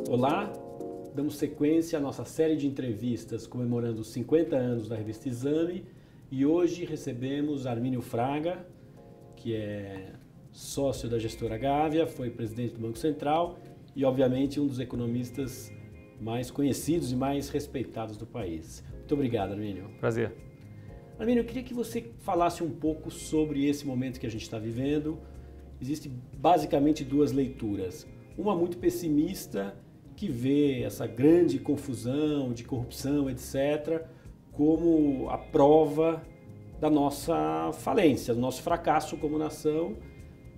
Olá, damos sequência à nossa série de entrevistas comemorando os 50 anos da revista Exame e hoje recebemos Armínio Fraga, que é sócio da gestora Gávea, foi presidente do Banco Central e, obviamente, um dos economistas mais conhecidos e mais respeitados do país. Muito obrigado, Armínio. Prazer. Armínio, eu queria que você falasse um pouco sobre esse momento que a gente está vivendo. Existem basicamente duas leituras. Uma muito pessimista, que vê essa grande confusão de corrupção, etc., como a prova da nossa falência, do nosso fracasso como nação.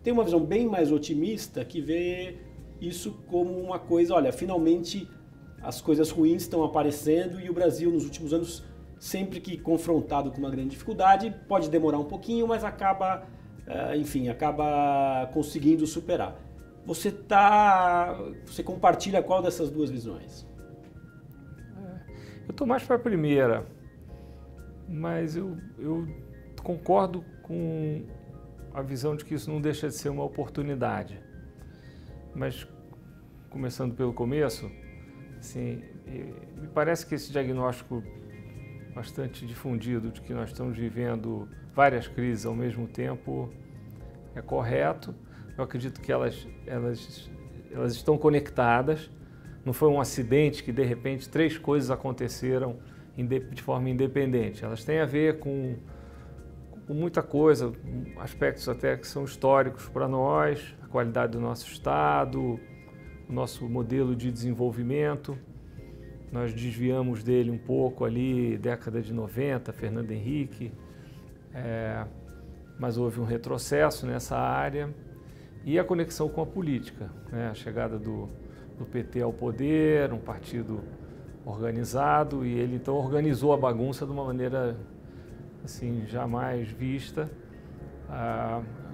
Tem uma visão bem mais otimista que vê isso como uma coisa, olha, finalmente as coisas ruins estão aparecendo e o Brasil nos últimos anos, sempre que confrontado com uma grande dificuldade, pode demorar um pouquinho, mas acaba conseguindo superar. Você compartilha qual dessas duas visões? Eu estou mais para a primeira, mas eu concordo com a visão de que isso não deixa de ser uma oportunidade. Mas, começando pelo começo, assim, me parece que esse diagnóstico bastante difundido de que nós estamos vivendo várias crises ao mesmo tempo é correto. Eu acredito que elas estão conectadas. Não foi um acidente que, de repente, três coisas aconteceram de forma independente. Elas têm a ver com muita coisa, aspectos até que são históricos para nós, a qualidade do nosso Estado, o nosso modelo de desenvolvimento. Nós desviamos dele um pouco ali, década de 90, Fernando Henrique, mas houve um retrocesso nessa área. E a conexão com a política, né? A chegada do PT ao poder, um partido organizado, e ele então organizou a bagunça de uma maneira assim, jamais vista,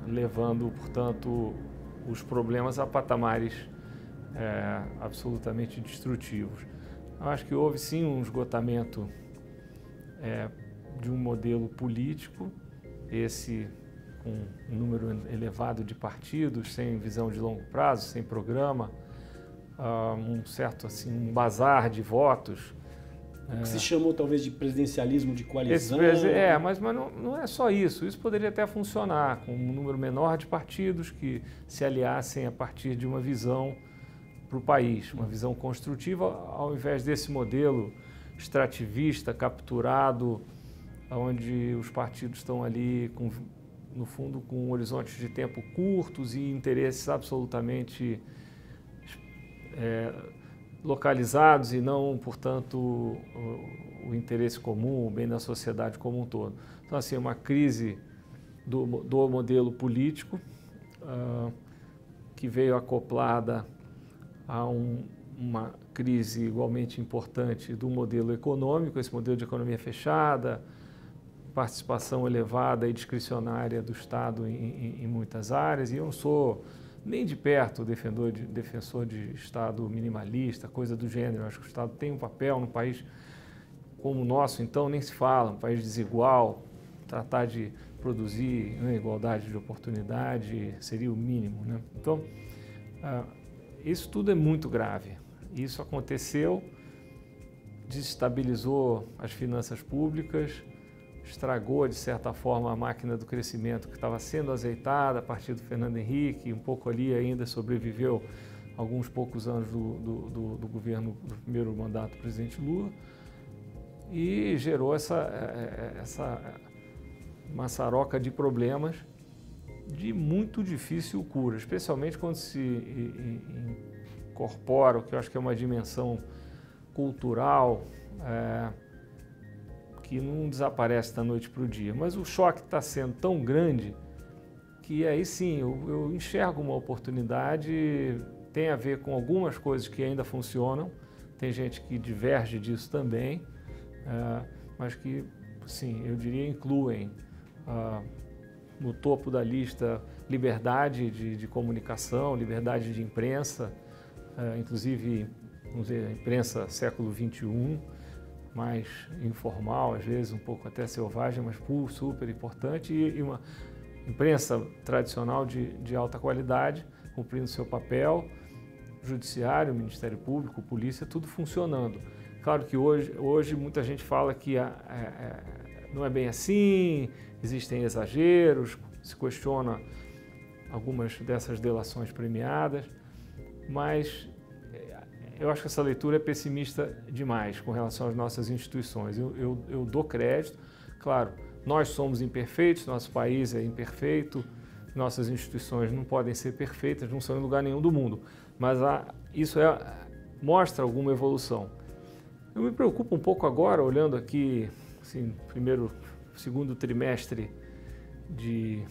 levando, portanto, os problemas a patamares absolutamente destrutivos. Eu acho que houve sim um esgotamento de um modelo político, esse com um número elevado de partidos, sem visão de longo prazo, sem programa, um bazar de votos. O que se chamou talvez de presidencialismo de coalizão. Mas não é só isso. Isso poderia até funcionar com um número menor de partidos que se aliassem a partir de uma visão para o país, uma visão construtiva, ao invés desse modelo extrativista, capturado, onde os partidos estão ali no fundo, com horizontes de tempo curtos e interesses absolutamente localizados e não, portanto, o interesse comum, o bem da sociedade como um todo. Então, assim, uma crise do modelo político que veio acoplada a uma crise igualmente importante do modelo econômico, esse modelo de economia fechada, participação elevada e discricionária do Estado em muitas áreas, e eu não sou nem de perto defensor de Estado minimalista, coisa do gênero. Eu acho que o Estado tem um papel num país como o nosso, então nem se fala, um país desigual, tratar de produzir igualdade de oportunidade seria o mínimo, né? Então, isso tudo é muito grave. Isso aconteceu, desestabilizou as finanças públicas, estragou, de certa forma, a máquina do crescimento que estava sendo azeitada a partir do Fernando Henrique, um pouco ali ainda sobreviveu alguns poucos anos do governo, do primeiro mandato do presidente Lula, e gerou essa maçaroca de problemas de muito difícil cura, especialmente quando se incorpora o que eu acho que é uma dimensão cultural, que não desaparece da noite para o dia, mas o choque está sendo tão grande que aí sim eu enxergo uma oportunidade. Tem a ver com algumas coisas que ainda funcionam, tem gente que diverge disso também, mas que, sim, eu diria incluem no topo da lista liberdade de comunicação, liberdade de imprensa, inclusive, vamos dizer, a imprensa século XXI, mais informal, às vezes um pouco até selvagem, mas super importante, e uma imprensa tradicional de alta qualidade, cumprindo seu papel, judiciário, Ministério Público, polícia, tudo funcionando. Claro que hoje muita gente fala que não é bem assim, existem exageros, se questiona algumas dessas delações premiadas, mas eu acho que essa leitura é pessimista demais com relação às nossas instituições. Eu dou crédito, claro, nós somos imperfeitos, nosso país é imperfeito, nossas instituições não podem ser perfeitas, não são em lugar nenhum do mundo, mas isso mostra alguma evolução. Eu me preocupo um pouco agora, olhando aqui, assim, segundo trimestre de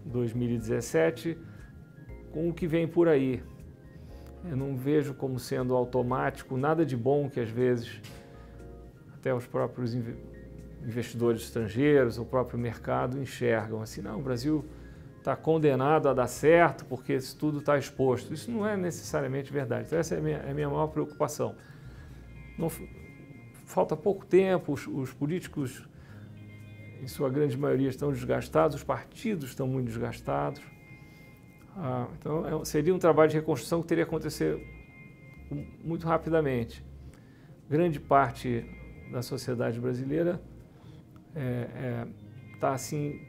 2017, com o que vem por aí. Eu não vejo como sendo automático nada de bom que às vezes até os próprios investidores estrangeiros, o próprio mercado enxergam. Assim, não, o Brasil está condenado a dar certo porque isso tudo está exposto. Isso não é necessariamente verdade. Então essa é a minha maior preocupação. Falta pouco tempo, os políticos, em sua grande maioria, estão desgastados, os partidos estão muito desgastados. Então, seria um trabalho de reconstrução que teria que acontecer muito rapidamente. Grande parte da sociedade brasileira está assim,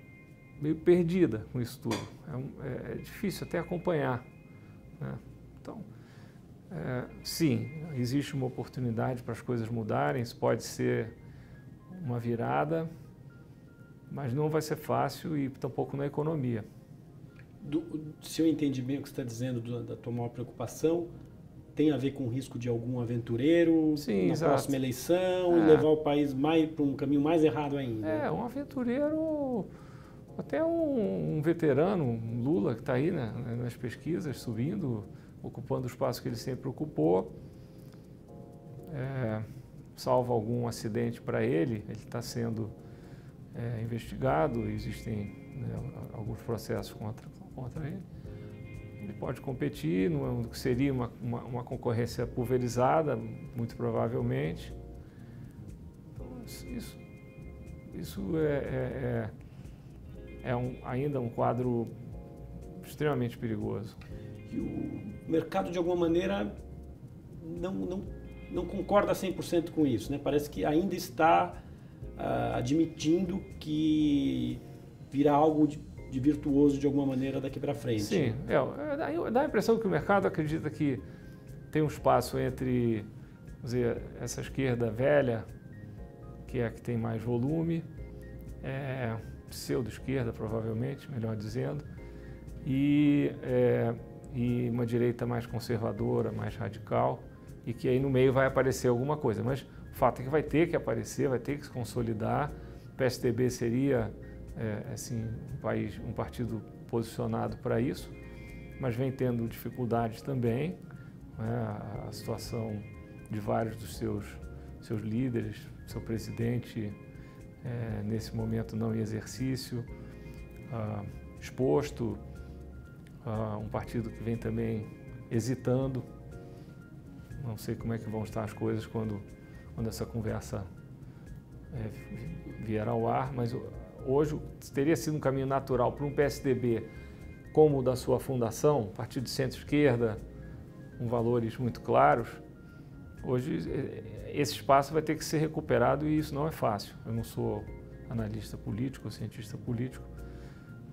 meio perdida com isso tudo. É difícil até acompanhar, né? Então, sim, existe uma oportunidade para as coisas mudarem, isso pode ser uma virada, mas não vai ser fácil e tampouco na economia. Se eu entendi bem o que você está dizendo da tua maior preocupação, tem a ver com o risco de algum aventureiro na próxima eleição e levar o país para um caminho mais errado ainda? Um aventureiro, até um veterano, um Lula, que está aí, né, nas pesquisas, subindo, ocupando o espaço que ele sempre ocupou, salvo algum acidente para ele está sendo investigado, existem, né, alguns processos contra ele. Ele pode competir no que seria uma concorrência pulverizada, muito provavelmente. Então, isso ainda um quadro extremamente perigoso. E o mercado, de alguma maneira, não concorda 100% com isso, né? Parece que ainda está admitindo que virá algo de virtuoso de alguma maneira daqui para frente. Sim, dá a impressão que o mercado acredita que tem um espaço entre, vamos dizer, essa esquerda velha, que é a que tem mais volume, pseudo-esquerda provavelmente, melhor dizendo, e uma direita mais conservadora, mais radical, e que aí no meio vai aparecer alguma coisa. Mas o fato é que vai ter que aparecer, vai ter que se consolidar. O PSDB seria assim, um partido posicionado para isso, mas vem tendo dificuldades também, né? A situação de vários dos seus líderes, seu presidente nesse momento não em exercício, exposto, um partido que vem também hesitando. Não sei como é que vão estar as coisas quando essa conversa vier ao ar, mas hoje teria sido um caminho natural para um PSDB como o da sua fundação, partido de centro-esquerda, com valores muito claros. Hoje esse espaço vai ter que ser recuperado e isso não é fácil. Eu não sou analista político, cientista político,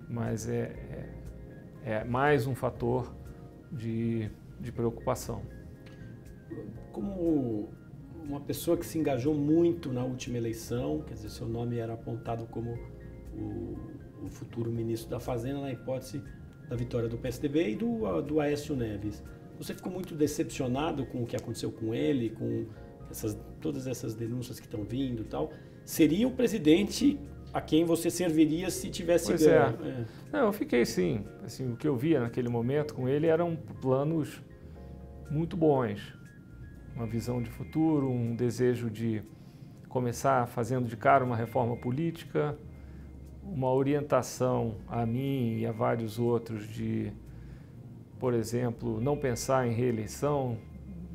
mas é mais um fator de preocupação. Como uma pessoa que se engajou muito na última eleição, quer dizer, seu nome era apontado como o futuro ministro da Fazenda na hipótese da vitória do PSDB e do Aécio Neves. Você ficou muito decepcionado com o que aconteceu com ele, com todas essas denúncias que estão vindo e tal? Seria o presidente a quem você serviria se tivesse ganho? Não, eu fiquei sim. Assim, o que eu via naquele momento com ele eram planos muito bons. Uma visão de futuro, um desejo de começar fazendo de cara uma reforma política, uma orientação a mim e a vários outros de, por exemplo, não pensar em reeleição,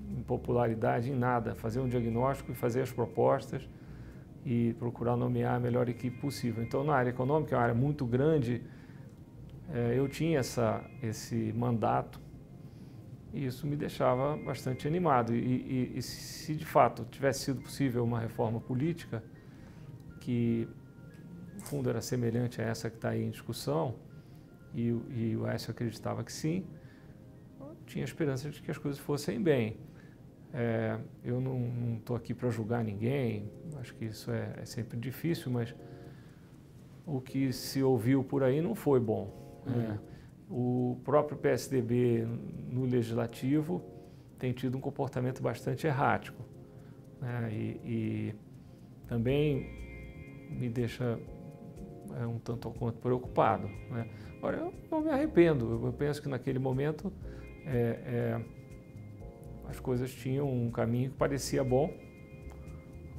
em popularidade, em nada, fazer um diagnóstico e fazer as propostas, e procurar nomear a melhor equipe possível. Então, na área econômica, é uma área muito grande, eu tinha esse mandato e isso me deixava bastante animado. E se de fato tivesse sido possível uma reforma política, que no fundo era semelhante a essa que está aí em discussão, e o Aécio acreditava que sim, eu tinha esperança de que as coisas fossem bem. Eu não estou aqui para julgar ninguém, acho que isso é sempre difícil, mas o que se ouviu por aí não foi bom. O próprio PSDB no Legislativo tem tido um comportamento bastante errático, né? E também me deixa um tanto ou quanto preocupado, né? Agora, eu não me arrependo, eu penso que naquele momento as coisas tinham um caminho que parecia bom.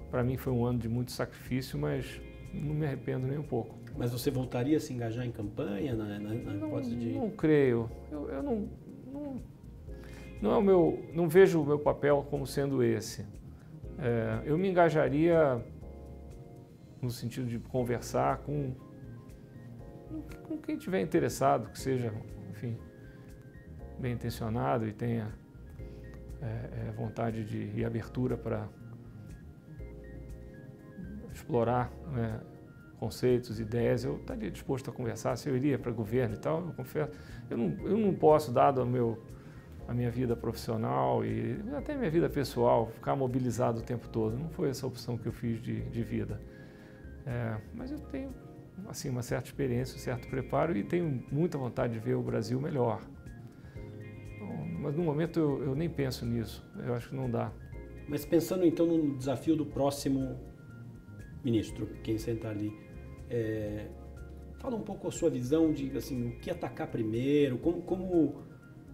Para mim foi um ano de muito sacrifício, mas não me arrependo nem um pouco. Mas você voltaria a se engajar em campanha na hipótese de... Não creio. Eu não vejo o meu papel como sendo esse. Eu me engajaria no sentido de conversar com quem estiver interessado, que seja, enfim, bem intencionado e tenha vontade e abertura para explorar, né, conceitos, ideias. Eu estaria disposto a conversar. Se eu iria para o governo e tal, eu confesso, eu não posso, dado a minha vida profissional e até a minha vida pessoal, ficar mobilizado o tempo todo. Não foi essa a opção que eu fiz de vida. Mas eu tenho assim, uma certa experiência, um certo preparo e tenho muita vontade de ver o Brasil melhor. Mas no momento eu nem penso nisso, eu acho que não dá. Mas pensando então no desafio do próximo ministro, quem sentar ali, fala um pouco a sua visão de assim, o que atacar primeiro,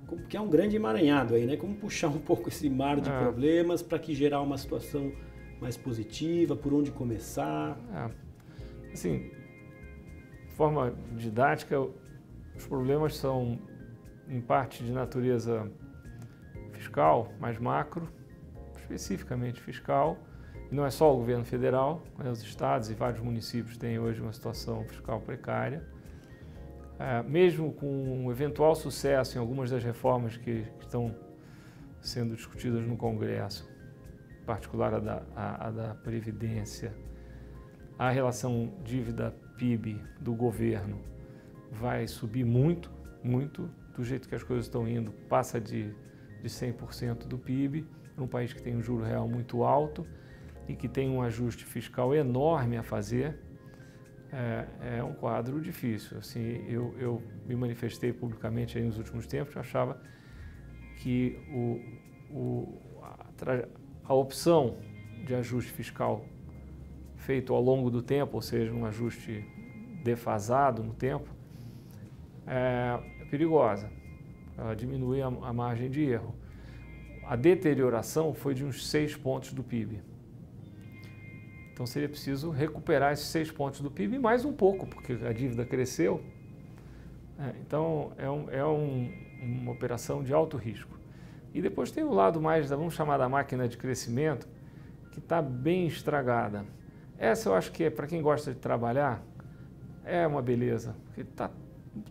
porque é um grande emaranhado aí, né? Como puxar um pouco esse mar de problemas para que gerar uma situação mais positiva, por onde começar? Assim, de forma didática, os problemas são em parte de natureza fiscal, mais macro, especificamente fiscal, e não é só o governo federal, né, os estados e vários municípios têm hoje uma situação fiscal precária. Mesmo com um eventual sucesso em algumas das reformas que estão sendo discutidas no Congresso, em particular a da Previdência, a relação dívida-PIB do governo vai subir muito, muito, do jeito que as coisas estão indo, passa de 100% do PIB, num país que tem um juro real muito alto e que tem um ajuste fiscal enorme a fazer. É um quadro difícil. Assim, eu me manifestei publicamente aí nos últimos tempos, eu achava que a opção de ajuste fiscal feito ao longo do tempo, ou seja, um ajuste defasado no tempo, é perigosa. Ela diminui a margem de erro. A deterioração foi de uns 6 pontos do PIB. Então seria preciso recuperar esses 6 pontos do PIB mais um pouco, porque a dívida cresceu. Então é uma operação de alto risco. E depois tem o lado mais, vamos chamar da máquina de crescimento, que está bem estragada. Essa eu acho que para quem gosta de trabalhar, é uma beleza, porque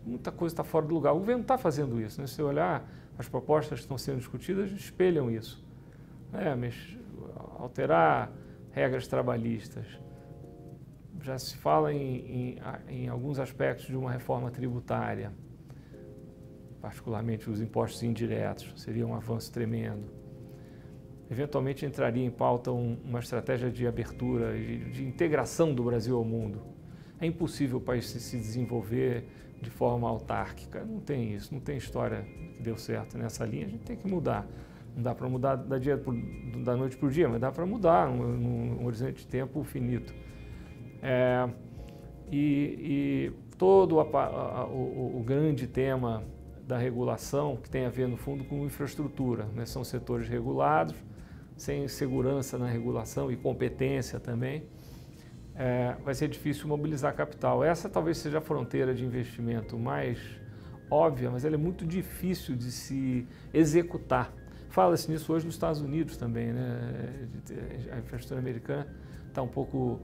muita coisa está fora do lugar. O governo está fazendo isso, né? Se você olhar, as propostas que estão sendo discutidas espelham isso. Mas alterar regras trabalhistas. Já se fala em alguns aspectos de uma reforma tributária, particularmente os impostos indiretos, seria um avanço tremendo. Eventualmente entraria em pauta uma estratégia de abertura e de integração do Brasil ao mundo. É impossível o país se desenvolver de forma autárquica. Não tem isso, não tem história que deu certo nessa linha. A gente tem que mudar. Não dá para mudar da noite para o dia, mas dá para mudar num horizonte de tempo finito. E todo o grande tema da regulação, que tem a ver, no fundo, com infraestrutura, né? São setores regulados, sem segurança na regulação e competência também, vai ser difícil mobilizar capital. Essa talvez seja a fronteira de investimento mais óbvia, mas ela é muito difícil de se executar. Fala-se nisso hoje nos Estados Unidos também, né? A infraestrutura americana está um pouco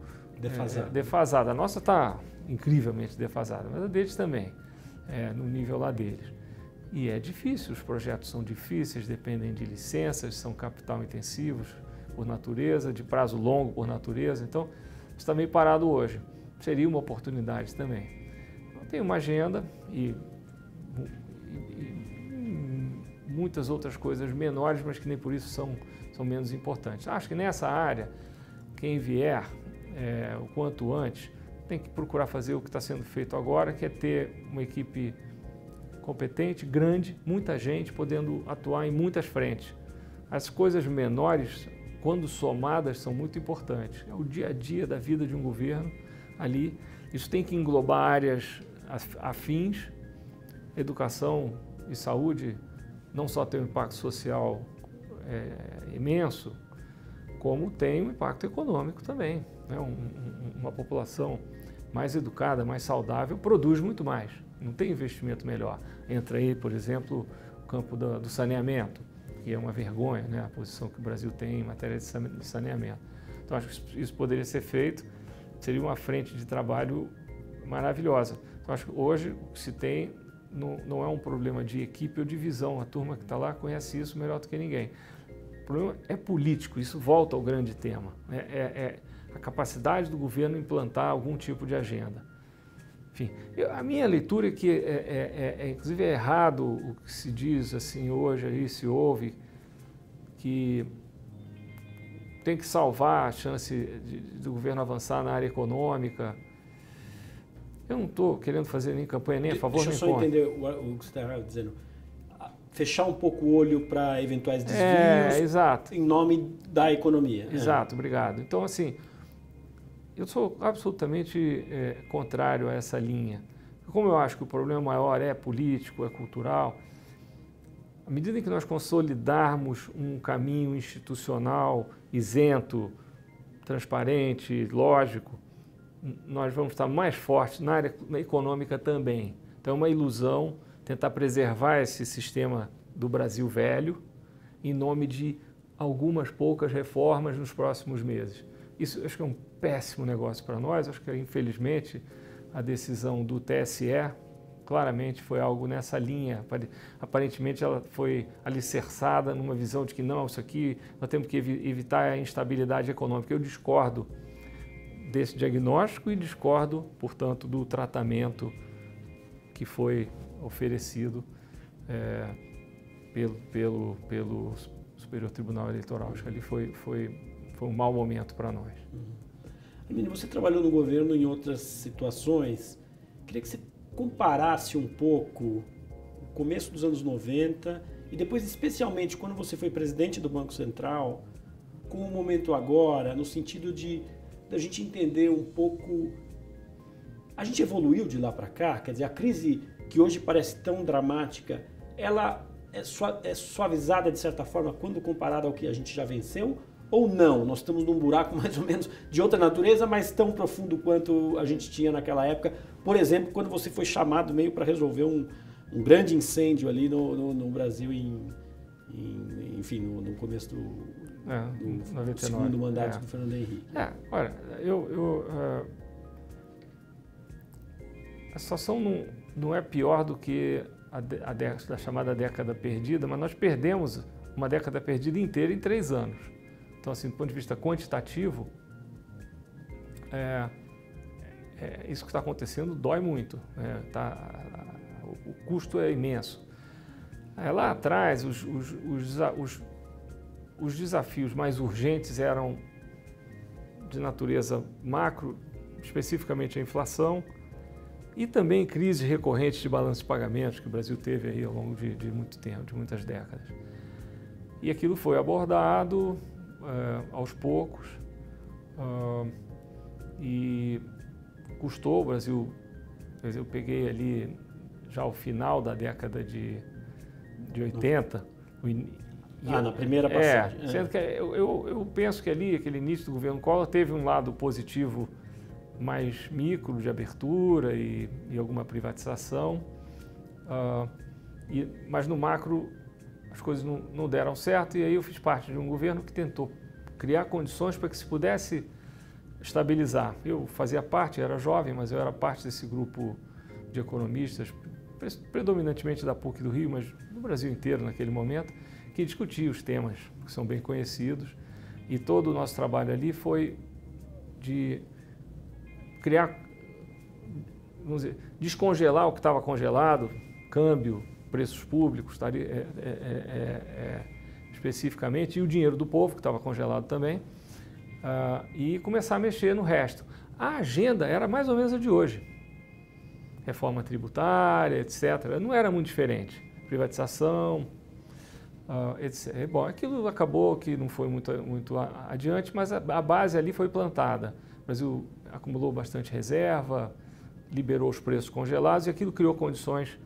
defasada. A nossa está incrivelmente defasada, mas a deles também, no nível lá deles. E é difícil, os projetos são difíceis, dependem de licenças, são capital intensivos por natureza, de prazo longo por natureza, então está meio parado hoje. Seria uma oportunidade também. Então, tem uma agenda e muitas outras coisas menores, mas que nem por isso são menos importantes. Acho que nessa área, quem vier o quanto antes, tem que procurar fazer o que está sendo feito agora, que é ter uma equipe competente, grande, muita gente podendo atuar em muitas frentes. As coisas menores, quando somadas, são muito importantes. É o dia a dia da vida de um governo ali. Isso tem que englobar áreas afins, educação e saúde, não só tem um impacto social imenso, como tem um impacto econômico também. Né? Uma população mais educada, mais saudável, produz muito mais. Não tem investimento melhor. Entra aí, por exemplo, o campo do saneamento, que é uma vergonha, né? A posição que o Brasil tem em matéria de saneamento. Então, acho que isso poderia ser feito, seria uma frente de trabalho maravilhosa. Então, acho que hoje o que se tem não é um problema de equipe ou de visão. A turma que está lá conhece isso melhor do que ninguém. O problema é político, isso volta ao grande tema. É a capacidade do governo implantar algum tipo de agenda. Enfim, a minha leitura é que, inclusive, é errado o que se diz assim hoje, aí se ouve, que tem que salvar a chance do governo avançar na área econômica. Eu não estou querendo fazer nem campanha nem a favor nem contra. Deixa eu só entender o que você está dizendo. Fechar um pouco o olho para eventuais desvios exato. Em nome da economia. Exato, obrigado. Então, assim, eu sou absolutamente contrário a essa linha. Como eu acho que o problema maior é político, é cultural, à medida em que nós consolidarmos um caminho institucional isento, transparente, lógico, nós vamos estar mais fortes na área econômica também. Então é uma ilusão tentar preservar esse sistema do Brasil velho em nome de algumas poucas reformas nos próximos meses. Isso acho que é um péssimo negócio para nós. Acho que, infelizmente, a decisão do TSE claramente foi algo nessa linha. Aparentemente, ela foi alicerçada numa visão de que não, isso aqui nós temos que evitar a instabilidade econômica. Eu discordo desse diagnóstico e discordo, portanto, do tratamento que foi oferecido pelo Superior Tribunal Eleitoral. Acho que ali foi um mau momento para nós. Hermínio, você trabalhou no governo em outras situações. Queria que você comparasse um pouco o começo dos anos 90 e depois, especialmente, quando você foi presidente do Banco Central, com o momento agora, no sentido da gente entender um pouco... A gente evoluiu de lá para cá? Quer dizer, a crise que hoje parece tão dramática, ela é suavizada de certa forma quando comparada ao que a gente já venceu? Ou não? Nós estamos num buraco mais ou menos de outra natureza, mas tão profundo quanto a gente tinha naquela época. Por exemplo, quando você foi chamado meio para resolver um grande incêndio ali no Brasil, enfim, no começo do segundo mandato do Fernando Henrique. Olha, a situação não é pior do que a chamada década perdida, mas nós perdemos uma década perdida inteira em 3 anos. Então, assim, do ponto de vista quantitativo, isso que está acontecendo dói muito. O custo é imenso. Lá atrás, os desafios mais urgentes eram de natureza macro, especificamente a inflação, e também crises recorrentes de balanço de pagamentos que o Brasil teve aí ao longo de muito tempo, de muitas décadas. E aquilo foi abordado aos poucos e custou. O Brasil, eu peguei ali já o final da década de 80. Na primeira passagem. Sendo que eu penso que ali, aquele início do governo Collor, teve um lado positivo mais micro, de abertura e alguma privatização, mas no macro as coisas não deram certo, e aí eu fiz parte de um governo que tentou criar condições para que se pudesse estabilizar. Eu fazia parte, era jovem, mas eu era parte desse grupo de economistas, predominantemente da PUC do Rio, mas do Brasil inteiro naquele momento, que discutia os temas que são bem conhecidos. E todo o nosso trabalho ali foi de criar, vamos dizer, descongelar o que estava congelado, câmbio, preços públicos, especificamente, e o dinheiro do povo, que estava congelado também, e começar a mexer no resto. A agenda era mais ou menos a de hoje. Reforma tributária, etc. Não era muito diferente. Privatização, etc. Bom, aquilo acabou que não foi muito adiante, mas a base ali foi plantada. O Brasil acumulou bastante reserva, liberou os preços congelados e aquilo criou condições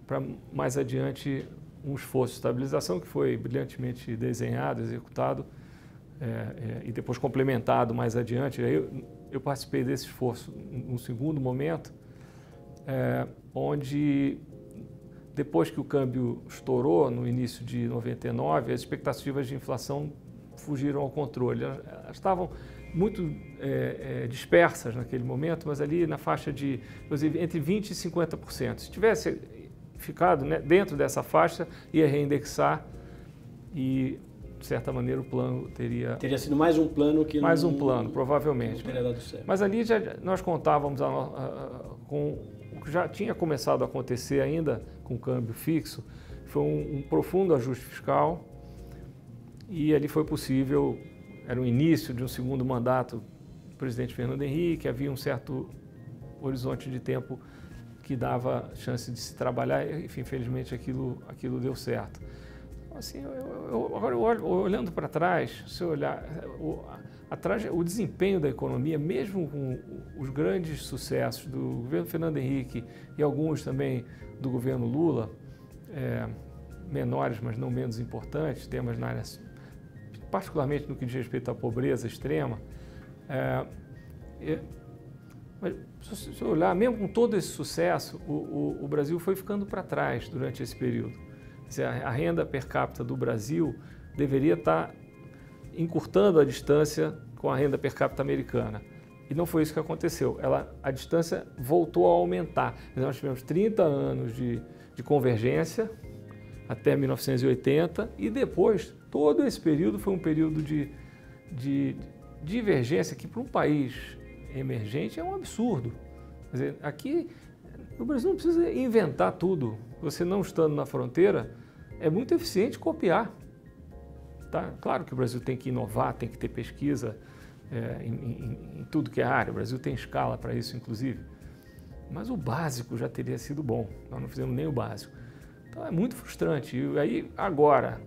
para mais adiante um esforço de estabilização que foi brilhantemente desenhado, executado e depois complementado mais adiante. Eu participei desse esforço num segundo momento, onde depois que o câmbio estourou no início de 99, as expectativas de inflação fugiram ao controle. Elas estavam muito dispersas naquele momento, mas ali na faixa de, inclusive, entre 20% e 50%. Se tivesse ficado, né, dentro dessa faixa, ia reindexar e, de certa maneira, o plano teria... Teria sido mais um plano que mais um plano, provavelmente. Não teria dado certo. Mas ali nós contávamos com o que já tinha começado a acontecer ainda com o câmbio fixo, foi um profundo ajuste fiscal e ali foi possível, era o início de um segundo mandato do presidente Fernando Henrique, havia um certo horizonte de tempo que dava chance de se trabalhar, enfim, infelizmente aquilo deu certo. Assim, agora olhando para trás, se eu olhar, o desempenho da economia, mesmo com os grandes sucessos do governo Fernando Henrique e alguns também do governo Lula, menores, mas não menos importantes, temas na área, particularmente no que diz respeito à pobreza extrema, mas se eu olhar, mesmo com todo esse sucesso, o Brasil foi ficando para trás durante esse período. Quer dizer, a renda per capita do Brasil deveria estar encurtando a distância com a renda per capita americana. E não foi isso que aconteceu. A distância voltou a aumentar. Nós tivemos 30 anos de convergência até 1980 e depois, todo esse período foi um período de divergência que para um país emergente é um absurdo. Quer dizer, aqui o Brasil não precisa inventar tudo. Você não estando na fronteira, é muito eficiente copiar. Tá? Claro que o Brasil tem que inovar, tem que ter pesquisa em tudo que é área. O Brasil tem escala para isso, inclusive. Mas o básico já teria sido bom. Nós não fizemos nem o básico. Então é muito frustrante. E aí, agora,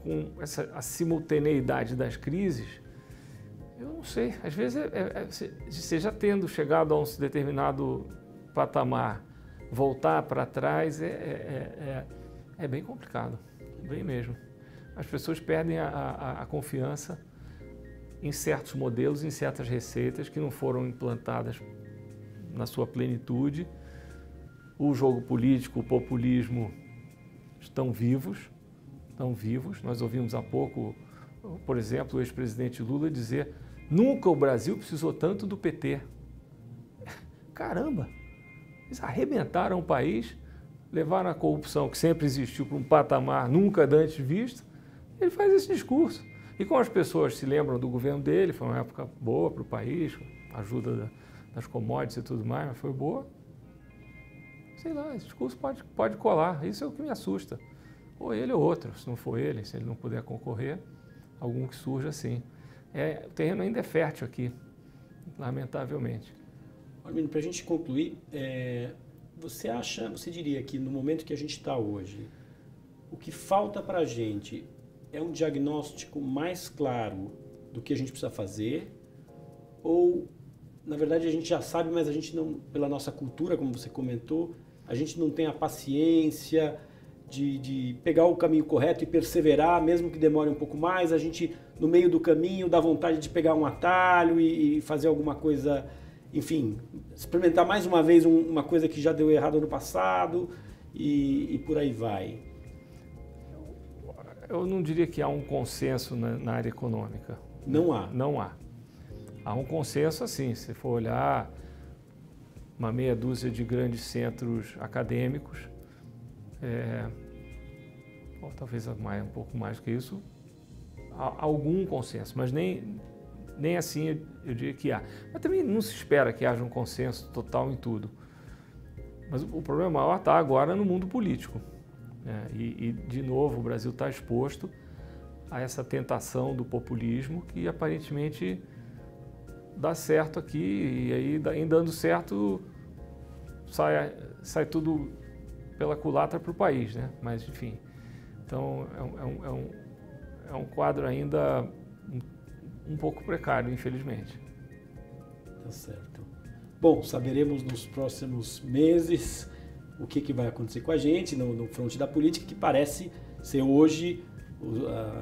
com a simultaneidade das crises, eu não sei. Às vezes, você já tendo chegado a um determinado patamar, voltar para trás é bem complicado. Bem mesmo. As pessoas perdem a confiança em certos modelos, em certas receitas que não foram implantadas na sua plenitude. O jogo político, o populismo estão vivos. Nós ouvimos há pouco, por exemplo, o ex-presidente Lula dizer: nunca o Brasil precisou tanto do PT. Caramba! Eles arrebentaram o país, levaram a corrupção que sempre existiu para um patamar nunca antes visto. Ele faz esse discurso. E como as pessoas se lembram do governo dele, foi uma época boa para o país, ajuda das commodities e tudo mais, mas foi boa. Sei lá, esse discurso pode colar. Isso é o que me assusta. Ou ele ou outro, se não for ele, se ele não puder concorrer, algum que surja assim. O terreno ainda é fértil aqui, lamentavelmente. Arminio, para a gente concluir, você diria que no momento que a gente está hoje, o que falta para a gente é um diagnóstico mais claro do que a gente precisa fazer? Ou, na verdade, a gente já sabe, mas a gente não, pela nossa cultura, como você comentou, a gente não tem a paciência de pegar o caminho correto e perseverar, mesmo que demore um pouco mais, a gente, no meio do caminho, dá vontade de pegar um atalho e fazer alguma coisa, enfim, experimentar mais uma vez uma coisa que já deu errado no passado e por aí vai. Eu não diria que há um consenso na área econômica. Não há. Não há. Há um consenso assim, se for olhar uma meia dúzia de grandes centros acadêmicos, ou talvez um pouco mais que isso, há algum consenso, mas nem assim eu diria que há. Mas também não se espera que haja um consenso total em tudo. Mas o problema maior está agora no mundo político, né? E, de novo, o Brasil está exposto a essa tentação do populismo que aparentemente dá certo aqui, e aí em dando certo sai tudo pela culatra para o país, né? Mas enfim, então é um quadro ainda um pouco precário, infelizmente. Tá certo. Bom, saberemos nos próximos meses o que vai acontecer com a gente no fronte da política, que parece ser hoje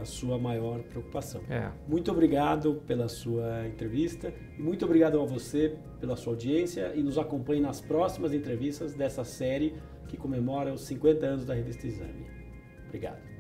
a sua maior preocupação. Muito obrigado pela sua entrevista e muito obrigado a você pela sua audiência, e nos acompanhe nas próximas entrevistas dessa série que comemora os 50 anos da Revista Exame. Obrigado.